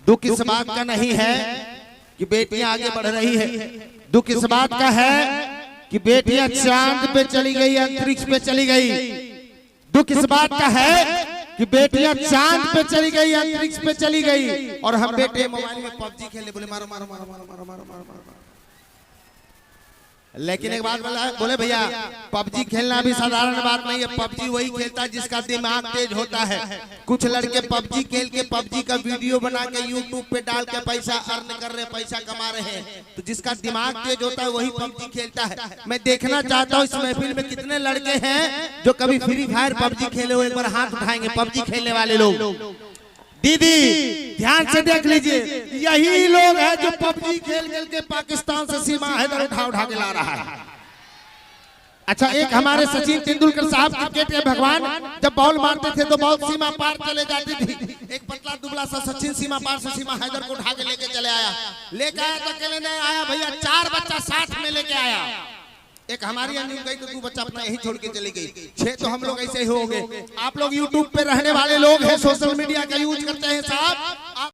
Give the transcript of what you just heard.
दुख इस बात का नहीं है कि बेटियां आगे बढ़ रही है, दुख इस बात का है कि बेटियां चांद पे चली गई, अंतरिक्ष पे चली गई। दुख इस बात का है कि बेटियां चांद पे चली गई, अंतरिक्ष पे चली गई, और हम बेटे मोबाइल में पबजी खेले, बोले मारो मारो मारो मारो मारो मारो मारो मारो। लेकिन एक बात बोले भैया, पबजी खेलना भी साधारण बात नहीं है। पबजी वही खेलता है जिसका दिमाग तेज होता है। कुछ लड़के पबजी खेल के पबजी का वीडियो बना के यूट्यूब पे डाल के पैसा अर्न कर रहे, पैसा कमा रहे हैं। तो जिसका दिमाग तेज होता है वही पबजी खेलता है। मैं देखना चाहता हूँ इस महफिल में कितने लड़के हैं जो कभी फ्री फायर पबजी खेले हो, एक बार हाथ उठाएंगे पबजी खेलने वाले लोग। दीदी ध्यान से देख लीजिए, यही लोग हैं जो पबजी खेल खेल के पाकिस्तान से सीमा हैदर उठा के ला रहा है। अच्छा, एक हमारे सचिन तेंदुलकर साहब क्रिकेट के भगवान, जब बॉल मारते थे तो बॉल सीमा पार चले जाती थी। एक पतला दुबला सा सचिन सीमा पार से सीमा हैदर को उठा के लेके चले आया। लेके आया तो अकेले नहीं आया भैया, 4 बच्चा साथ में लेके आया। एक हमारी अन्य गई तो 2 बच्चा अपना यही छोड़ के चली गई, 6 तो हम लोग ऐसे ही हो गए। आप लोग यूट्यूब पे रहने वाले लोग हैं, सोशल मीडिया का यूज करते हैं साहब,